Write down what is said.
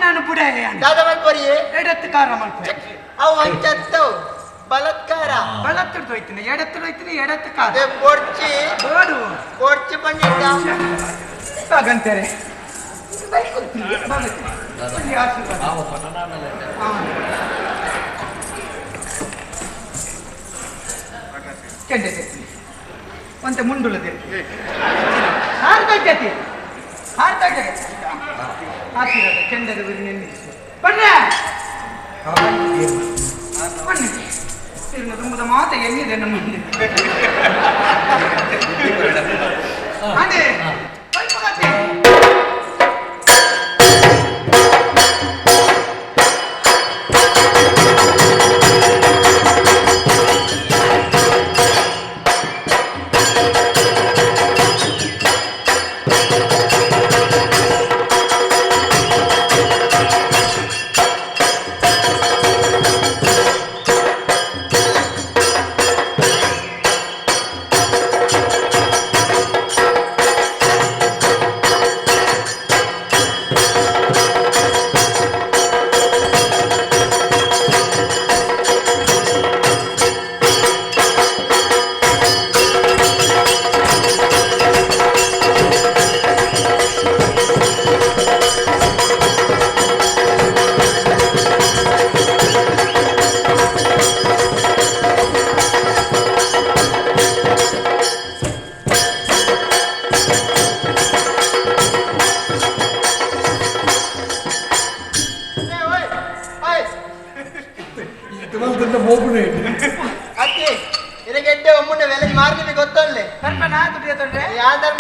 ನಾನು ಬುಡಾಯ ಎಡತ್ತು ಕಾರ ಮಾಡ್ತೇನೆ ಅವು ಅಂಚತ್ತವು ಬಲತ್ಕಾರ ಬಳತ್ತುಡ್ದು ಹೋಯ್ತೀನಿ ಎಡತ್ತು ಕಾರ ಕೊಡ್ಚಿ ಬೋಡು ಕೊಡ್ಚಿ ಬಂದಿದ್ದ ಹಾಗಂತಾರೆ ಚೆಂಡೆ ಒಂತ ಮುಂಡುಳದೆ ಹಾರ್ತಾಗ್ಯತಿ ಹಾಕಿರೋದು ಚೆಂಡದ ಗುರಿ ನೆನ್ನಿಸಿ ಬನ್ನಿ ತುಂಬದ ಮಾತು ಎಲ್ಲಿದೆ ನಮ್ಮ ಮುಂದೆ ಅದೇ ಅತ್ತೆ ಇದಕ್ಕೆ ಒಮ್ಮೆ ವೆಲಜ್ ಮಾರ್ನಿಗೆ ಗೊತ್ತಲ್ಲೇ ಸ್ವಲ್ಪ ನಾ ದುಡಿಯ ತೊಂದ್ರೆ ಯಾವ್ದಾರು